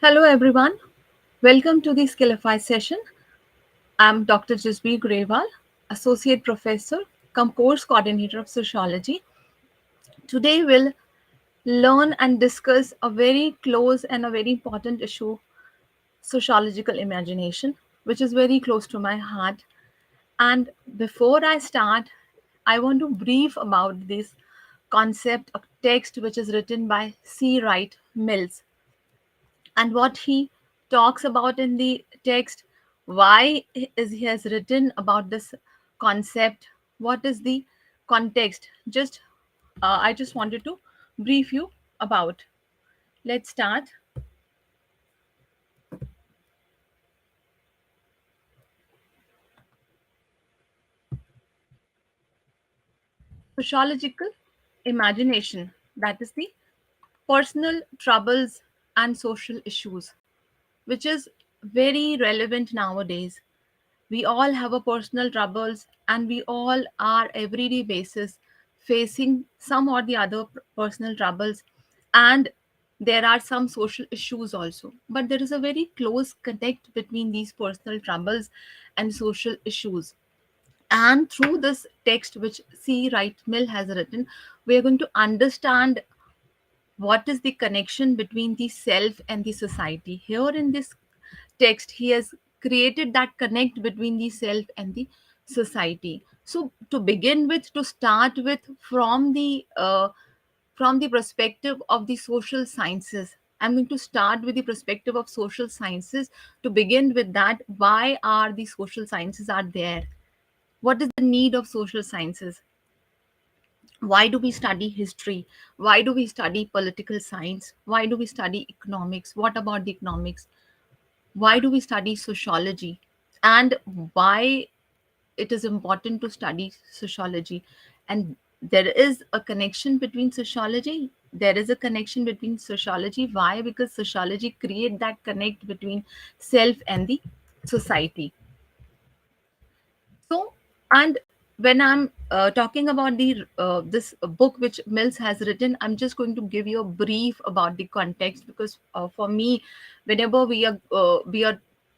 Hello, everyone. Welcome to the Skillify session. I'm Dr. Jasbir Grewal, Associate Professor, cum Course Coordinator of Sociology. Today, we'll learn and discuss a very close and a very important issue, sociological imagination, which is very close to my heart. And before I start, I want to brief about this concept of text, which is written by C. Wright Mills, and what he talks about in the text, why is he has written about this concept, what is the context. Just I just wanted to brief you about. Let's start. Sociological imagination, that is the personal troubles and social issues, which is very relevant nowadays. We all have a personal troubles, and we all are everyday basis facing some or the other personal troubles, and there are some social issues also, but there is a very close connect between these personal troubles and social issues. And through this text which C. Wright Mill has written, we are going to understand what is the connection between the self and the society. Here in this text, he has created that connect between the self and the society. So to begin with, to start with, from the perspective of the social sciences, I'm going to start with the perspective of social sciences. To begin with that, why are the social sciences are there? What is the need of social sciences? Why do we study history? Why do we study political science? Why do we study economics? What about the economics? Why do we study sociology? And why it is important to study sociology? And there is a connection between sociology. There is a connection between sociology. Why? Because sociology create that connect between self and the society. So, and when I'm talking about the this book which Mills has written, I'm just going to give you a brief about the context, because for me, whenever we are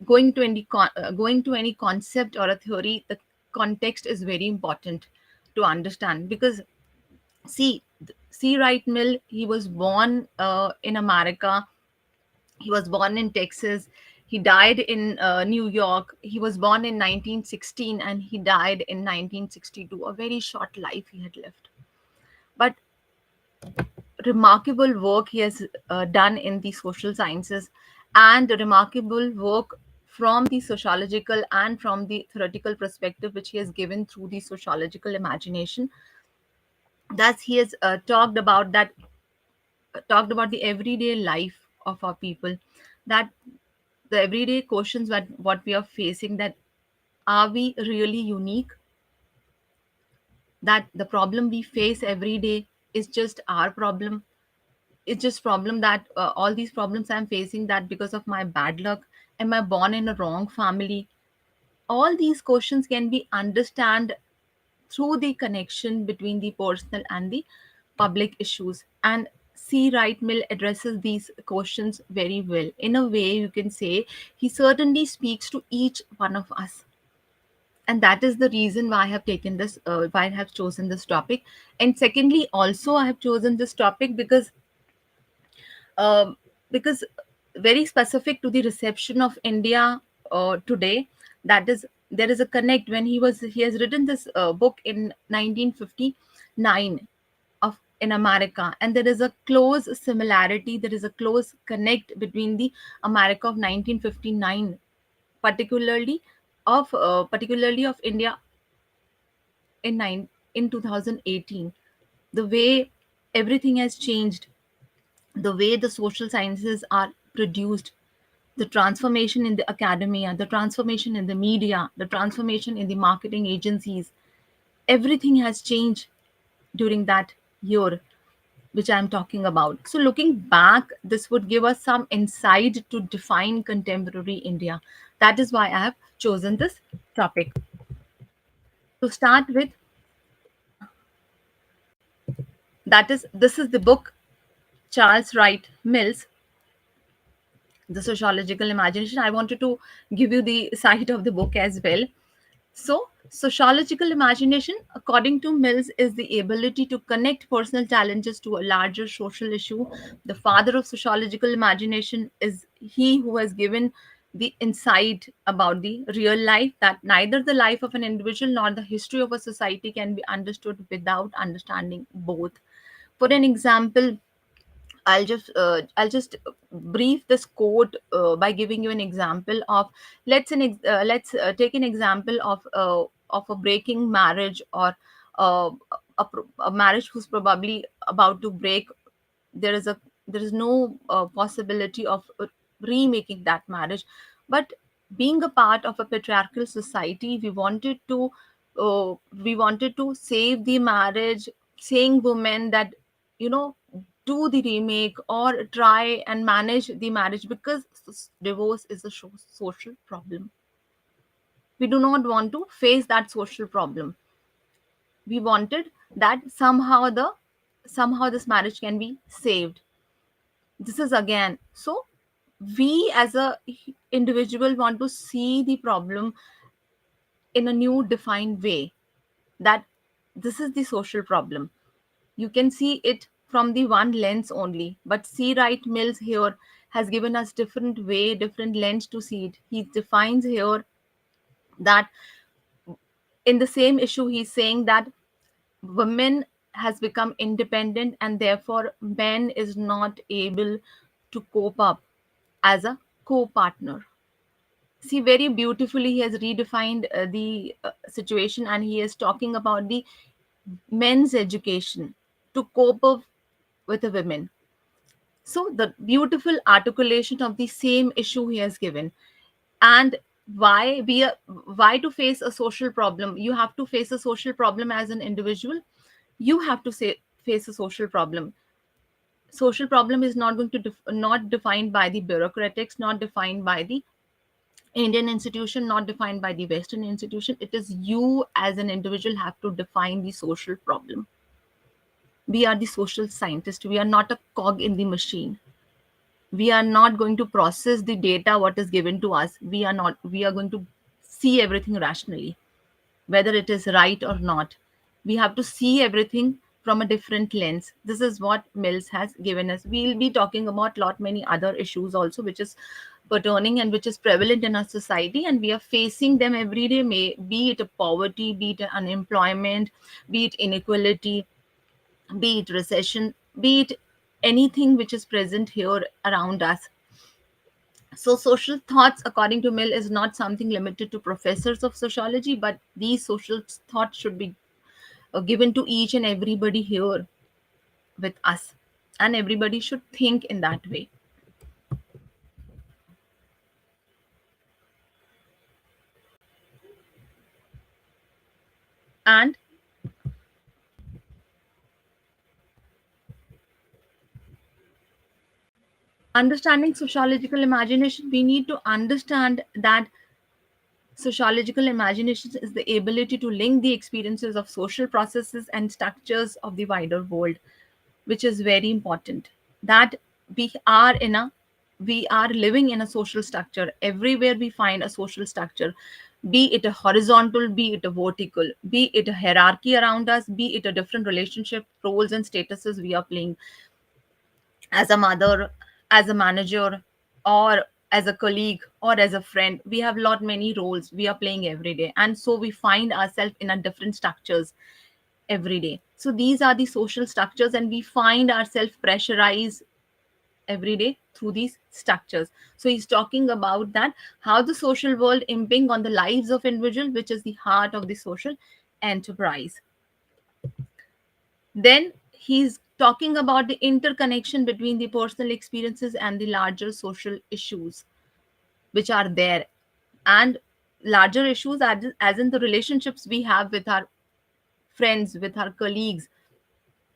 going to any concept or a theory, the context is very important to understand. Because see, C. Wright Mill, he was born in America. He was born in Texas. He died in New York. He was born in 1916 and he died in 1962. A very short life he had lived. But remarkable work he has done in the social sciences, and remarkable work from the sociological and from the theoretical perspective which he has given through the sociological imagination. Thus, he has talked about the everyday life of our people, that the everyday questions that what we are facing, that are we really unique, that the problem we face every day is just our problem. It's just problem that all these problems I'm facing, that because of my bad luck, am I born in a wrong family? All these questions can be understand through the connection between the personal and the public issues. And C. Wright Mill addresses these questions very well. In a way, you can say he certainly speaks to each one of us. And that is the reason why I have taken this, why I have chosen this topic. And secondly, also I have chosen this topic um, because very specific to the reception of India today. That is, there is a connect when he has written this book in 1959 of in America, and there is a close similarity. There is a close connect between the America of 1959, particularly particularly of India in 2018. The way everything has changed, the way the social sciences are produced, the transformation in the academia, the transformation in the media, the transformation in the marketing agencies, everything has changed during that year which I'm talking about. So, looking back, this would give us some insight to define contemporary India. That is why I have chosen this topic. To start with, this is the book Charles Wright Mills, the sociological imagination. I wanted to give you the side of the book as well. So, sociological imagination, according to Mills, is the ability to connect personal challenges to a larger social issue. The father of sociological imagination is he who has given the insight about the real life, that neither the life of an individual nor the history of a society can be understood without understanding both. For an example, I'll just brief this quote by giving you an example of, let's take an example of a breaking marriage, or a marriage who's probably about to break. There is no possibility of remaking that marriage, but being a part of a patriarchal society, we wanted to save the marriage, saying women that, you know do the remake or try and manage the marriage, because divorce is a social problem. We do not want to face that social problem. We wanted that somehow this marriage can be saved. This is again, so we as a individual want to see the problem in a new defined way, that this is the social problem. You can see it from the one lens only, but C. Wright Mills here has given us different way, different lens to see it. He defines here that in the same issue, he's saying that women has become independent, and therefore men is not able to cope up as a co-partner. See, very beautifully he has redefined the situation, and he is talking about the men's education to cope up with the women. So the beautiful articulation of the same issue he has given. And why to face a social problem, you have to face a social problem as an individual. You have to face a social problem. Social problem is not going to not defined by the bureaucratics, not defined by the Indian institution, not defined by the Western institution. It is you as an individual have to define the social problem. We are the social scientist. We are not a cog in the machine. We are not going to process the data what is given to us. We are going to see everything rationally, whether it is right or not. We have to see everything from a different lens. This is what Mills has given us. We'll be talking about lot many other issues also, which is pertaining and which is prevalent in our society, and we are facing them every day, be it a poverty, be it unemployment, be it inequality, be it recession, be it anything which is present here around us. So, social thoughts, according to Mill, is not something limited to professors of sociology, but these social thoughts should be given to each and everybody here with us, and everybody should think in that way. And understanding sociological imagination, we need to understand that sociological imagination is the ability to link the experiences of social processes and structures of the wider world, which is very important. That we are in a we are living in a social structure. Everywhere we find a social structure, be it a horizontal, be it a vertical, be it a hierarchy around us, be it a different relationship, roles and statuses we are playing as a mother, as a manager, or as a colleague, or as a friend. We have lot many roles we are playing every day, and so we find ourselves in a different structures every day. So these are the social structures, and we find ourselves pressurized every day through these structures. So he's talking about that, how the social world imping on the lives of individual, which is the heart of the social enterprise. Then he's talking about the interconnection between the personal experiences and the larger social issues which are there, and larger issues as in the relationships we have with our friends, with our colleagues,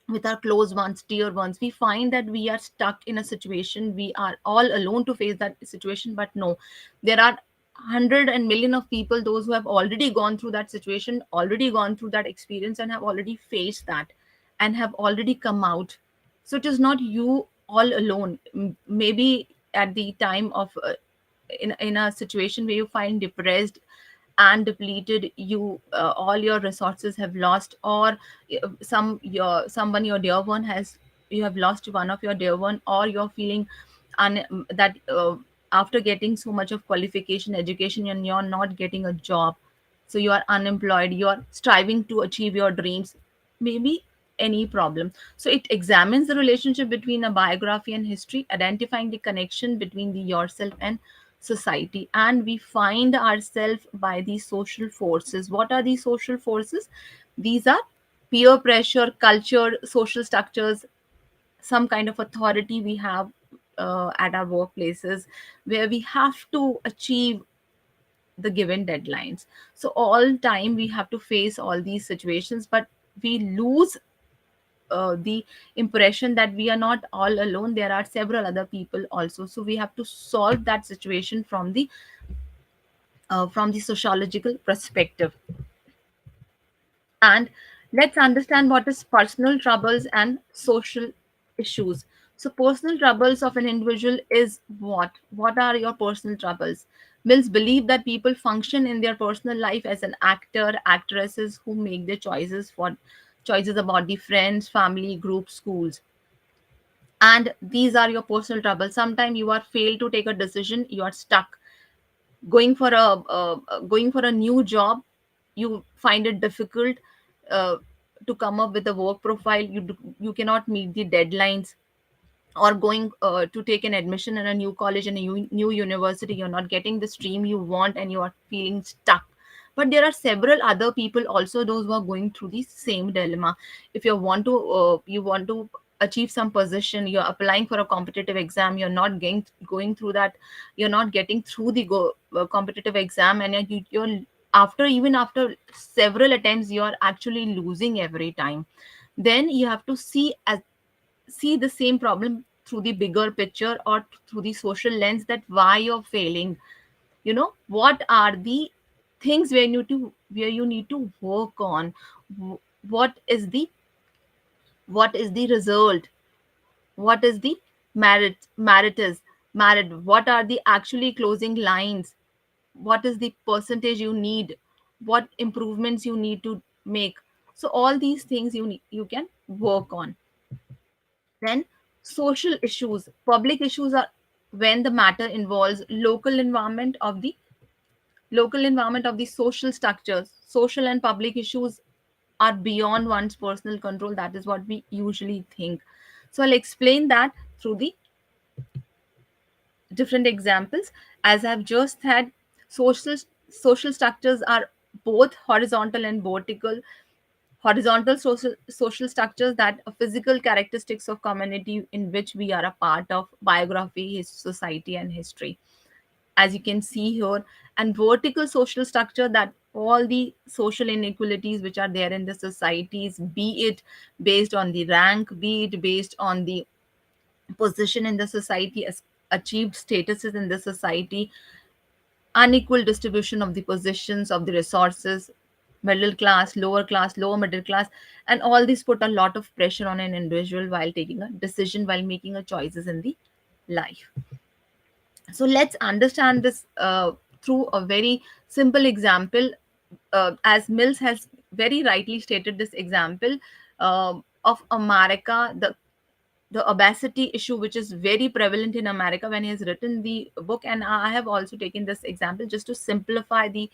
with our close ones, dear ones. We find that we are stuck in a situation, we are all alone to face that situation, but no, there are hundred and million of people, those who have already gone through that situation, already gone through that experience, and have already faced that, and have already come out. So it is not you all alone. Maybe at the time of in a situation where you find depressed and depleted, you all your resources have lost, or someone, your dear one has, you have lost one of your dear one, or you're feeling that after getting so much of qualification education and you're not getting a job, so you are unemployed, you are striving to achieve your dreams, maybe any problem. So it examines the relationship between a biography and history, identifying the connection between the yourself and society. And we find ourselves by these social forces. What are these social forces? These are peer pressure, culture, social structures, some kind of authority we have at our workplaces, where we have to achieve the given deadlines. So all time we have to face all these situations, but we lose the impression that we are not all alone, there are several other people also. So we have to solve that situation from the sociological perspective. And let's understand what is personal troubles and social issues. So personal troubles of an individual is what are your personal troubles? Mills believe that people function in their personal life as an actor, actresses who make their choices about the friends, family, groups, schools. And these are your personal troubles. Sometimes you are failed to take a decision, you are stuck going for a new job, you find it difficult uh, to come up with a work profile, you cannot meet the deadlines, or going to take an admission in a new college and a new university, you're not getting the stream you want and you are feeling stuck. But there are several other people also, those who are going through the same dilemma. If you want to achieve some position, you're applying for a competitive exam, you're not going through that, you're not getting through the competitive exam, and you're after, even after several attempts, you are actually losing every time. Then you have to see the same problem through the bigger picture, or through the social lens, that why you're failing, what are the things where you need to work on. Wh- what is the what is the result, what is the merit, what are the actually closing lines, what is the percentage you need, what improvements you need to make. So all these things you can work on. Then social issues, public issues are when the matter involves local environment of the social structures. Social and public issues are beyond one's personal control. That is what we usually think. So I'll explain that through the different examples. As I've just had, social social structures are both horizontal and vertical. Horizontal social structures, that are physical characteristics of community in which we are a part of, biography, his society and history, as you can see here. And vertical social structure, that all the social inequalities which are there in the societies, be it based on the rank, be it based on the position in the society, as achieved statuses in the society, unequal distribution of the positions, of the resources, middle class, lower middle class, and all these put a lot of pressure on an individual while taking a decision, while making a choices in the life. So let's understand this through a very simple example. As Mills has very rightly stated this example of America, the obesity issue, which is very prevalent in America, when he has written the book. And I have also taken this example just to simplify the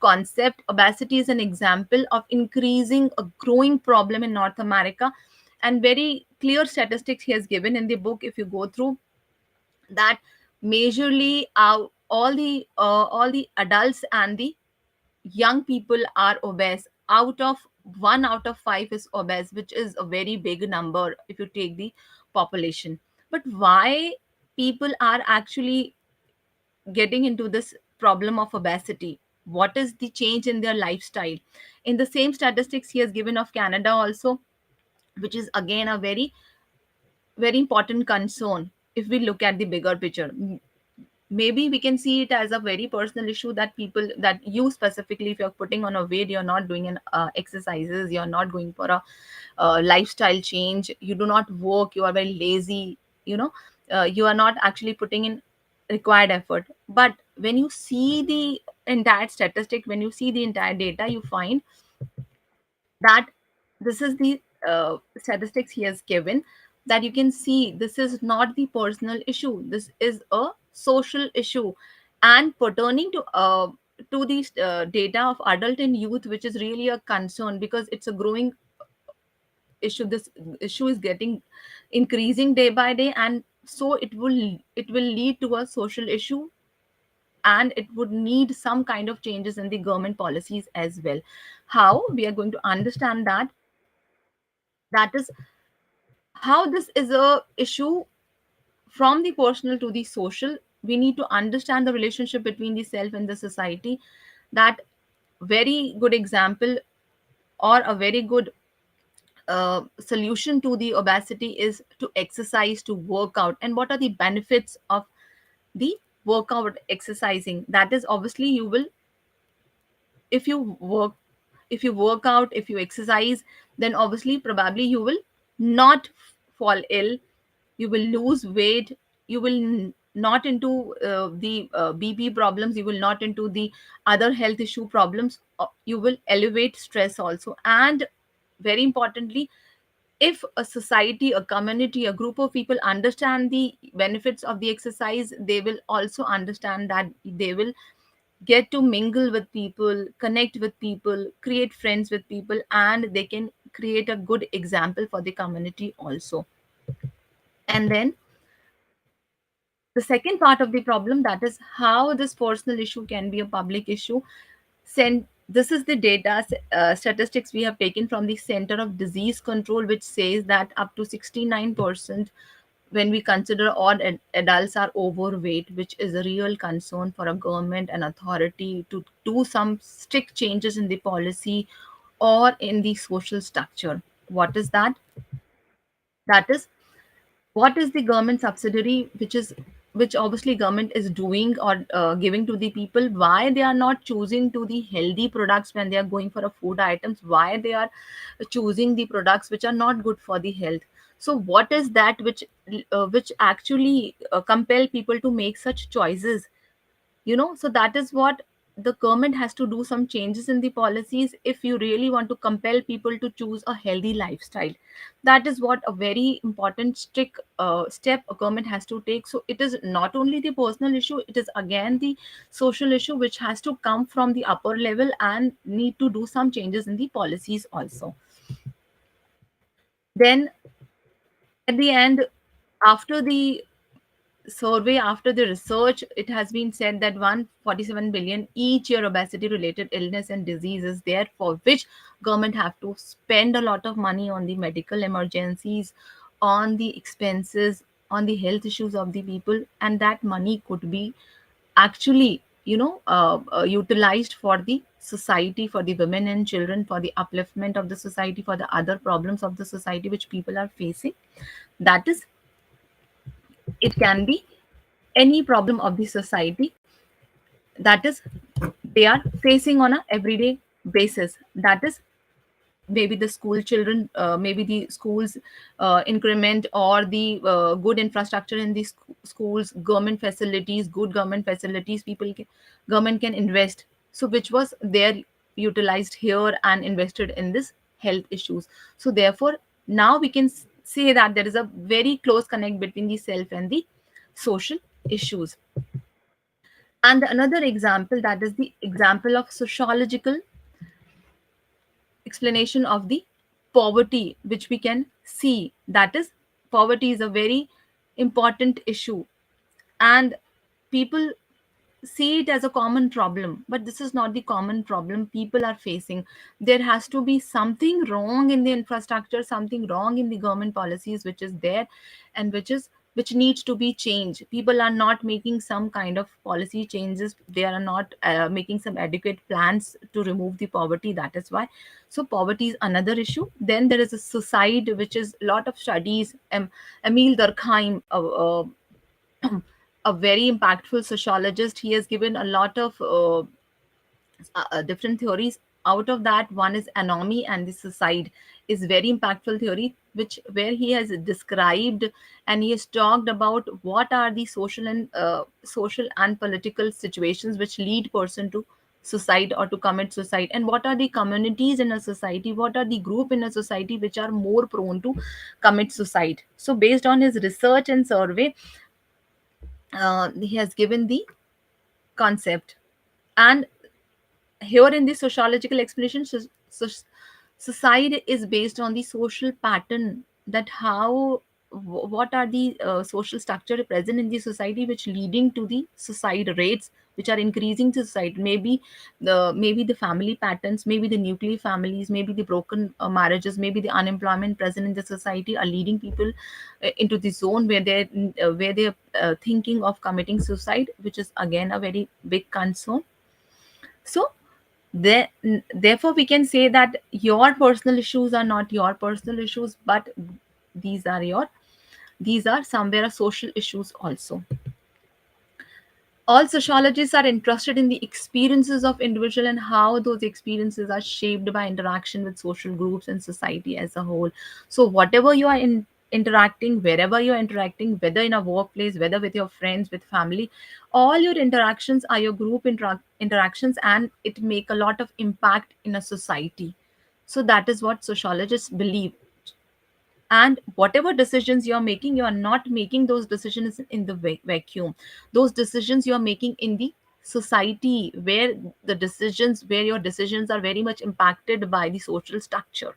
concept. Obesity is an example of increasing a growing problem in North America, and very clear statistics he has given in the book. If you go through that, majorly all the adults and the young people are obese. Out of 1 out of 5 is obese, which is a very big number if you take the population. But why people are actually getting into this problem of obesity? What is the change in their lifestyle? In the same statistics he has given of Canada also, which is again a very important concern. If we look at the bigger picture, maybe we can see it as a very personal issue, that people, that you specifically, if you're putting on a weight, you're not doing an exercises, you're not going for a lifestyle change, you do not work, you are very lazy, you know you are not actually putting in required effort. But when you see the entire statistic, when you see the entire data, you find that this is the statistics he has given, that you can see this is not the personal issue, this is a social issue, and pertaining to the data of adult and youth, which is really a concern because it's a growing issue. This issue is getting increasing day by day, and so it will lead to a social issue, and it would need some kind of changes in the government policies as well. How we are going to understand that, that is how this is a issue from the personal to the social. We need to understand the relationship between the self and the society. That very good example, or a very good solution to the obesity is to exercise, to work out. And what are the benefits of the workout exercising? That is, obviously you will, if you work, if you work out, if you exercise, then obviously probably you will not fall ill, you will lose weight, you will not into the bp problems, you will not into the other health issue problems. You will elevate stress also. And very importantly, if a society, a community, a group of people understand the benefits of the exercise, they will also understand that they will get to mingle with people, connect with people, create friends with people, and they can create a good example for the community also. And then the second part of the problem, that is how this personal issue can be a public issue. This is the data, statistics we have taken from the Center of Disease Control, which says that up to 69%, when we consider all adults, are overweight, which is a real concern for a government and authority to do some strict changes in the policy or in the social structure. What is that? That is, what is the government subsidiary, which obviously government is doing or giving to the people, why they are not choosing to the healthy products when they are going for a food items, why they are choosing the products which are not good for the health. So what is that which actually compel people to make such choices? So that is what the government has to do, some changes in the policies if you really want to compel people to choose a healthy lifestyle. That is what a very important strict step a government has to take. So it is not only the personal issue, it is again the social issue, which has to come from the upper level and need to do some changes in the policies also. Then at the end, after the survey, after the research, it has been said that 147 billion each year obesity related illness and disease is there, for which government have to spend a lot of money on the medical emergencies, on the expenses, on the health issues of the people. And that money could be actually utilized for the society, for the women and children, for the upliftment of the society, for the other problems of the society which people are facing. That is, it can be any problem of the society, that is they are facing on a everyday basis. That is, maybe the school children, maybe the schools increment, or the good infrastructure in the schools, government facilities, good government facilities, government can invest, so which was there, utilized here and invested in this health issues. So therefore now we can say that there is a very close connect between the self and the social issues. And another example, that is the example of sociological explanation of the poverty, which we can see. That is, poverty is a very important issue, and people see it as a common problem, but this is not the common problem people are facing. There has to be something wrong in the infrastructure, something wrong in the government policies which is there, and which needs to be changed. People are not making some kind of policy changes, they are not making some adequate plans to remove the poverty. That is why. So poverty is another issue. Then there is a suicide, which is a lot of studies. Emil Durkheim, a very impactful sociologist, he has given a lot of different theories. Out of that, one is anomy and the suicide. is very impactful theory, which where he has described and he has talked about what are the social and political situations which lead person to suicide or to commit suicide, and what are the communities in a society, what are the group in a society which are more prone to commit suicide. So based on his research and survey, he has given the concept. And here in the sociological explanation, society is based on the social pattern, that how what are the social structure present in the society which leading to the suicide rates which are increasing to society. Maybe the family patterns, maybe the nuclear families, maybe the broken marriages, maybe the unemployment present in the society are leading people into the zone where they're thinking of committing suicide, which is again a very big concern. So there, therefore we can say that your personal issues are not your personal issues, but these are your these are somewhere social issues also. All sociologists are interested in the experiences of individual and how those experiences are shaped by interaction with social groups and society as a whole. So whatever you are interacting, wherever you are interacting, whether in a workplace, whether with your friends, with family, all your interactions are your group interactions, and it make a lot of impact in a society. So that is what sociologists believe. And whatever decisions you're making, you are not making those decisions in the vacuum. Those decisions you are making in the society where your decisions are very much impacted by the social structure.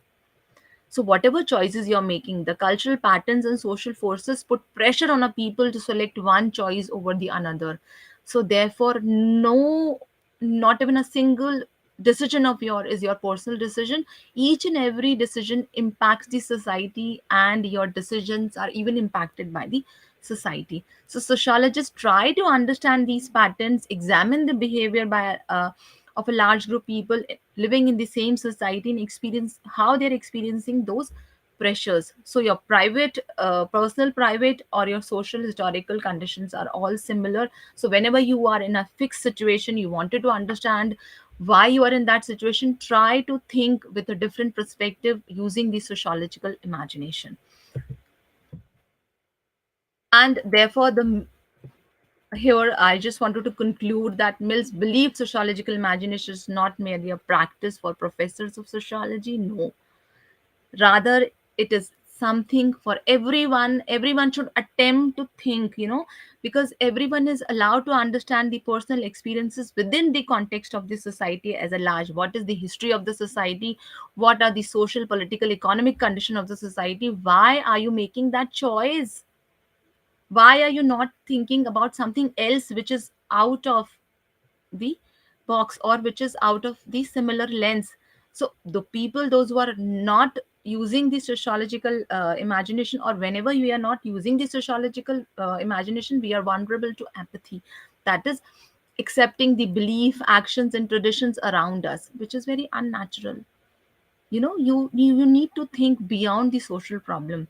So, whatever choices you're making, the cultural patterns and social forces put pressure on a people to select one choice over the another. So, therefore, no, not even a single decision of your is your personal decision. Each and every decision impacts the society, and your decisions are even impacted by the society. So, sociologists try to understand these patterns, examine the behavior of a large group of people living in the same society, and experience how they're experiencing those pressures. So your personal private or your social historical conditions are all similar. So whenever you are in a fixed situation, you wanted to understand why you are in that situation, try to think with a different perspective using the sociological imagination. And therefore the here I just wanted to conclude that Mills believed sociological imagination is not merely a practice for professors of sociology. No, rather it is something for everyone. Everyone should attempt to think, because everyone is allowed to understand the personal experiences within the context of the society as a large. What is the history of the society? What are the social, political, economic condition of the society? Why are you making that choice? Why are you not thinking about something else which is out of the box, or which is out of the similar lens? So the people, those who are not using the sociological imagination, or whenever we are not using the sociological imagination, we are vulnerable to apathy. That is accepting the belief, actions and traditions around us, which is very unnatural. You need to think beyond the social problem.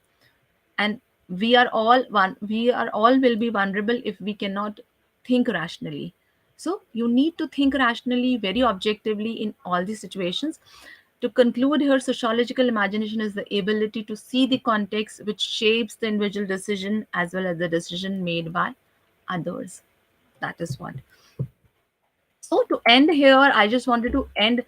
And we are all will be vulnerable if we cannot think rationally. So you need to think rationally, very objectively in all these situations. To conclude here, sociological imagination is the ability to see the context which shapes the individual decision as well as the decision made by others. That is what. So to end here, I just wanted to end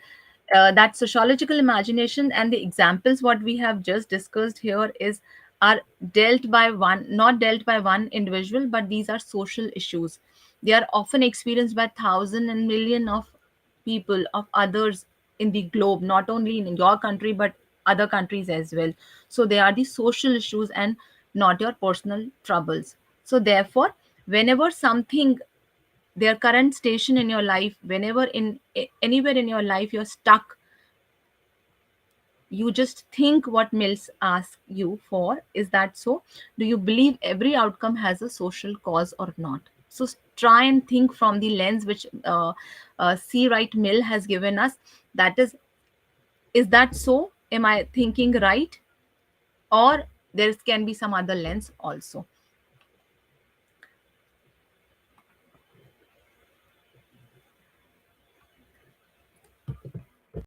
that sociological imagination and the examples what we have just discussed here is are not dealt by one individual, but these are social issues. They are often experienced by thousands and million of people of others in the globe, not only in your country but other countries as well. So they are the social issues and not your personal troubles. So therefore, whenever something, their current station in your life, whenever anywhere in your life you're stuck, you just think what Mills asks you for. Is that so? Do you believe every outcome has a social cause or not? So try and think from the lens which C. Wright Mill has given us. That is that so? Am I thinking right? Or there can be some other lens also.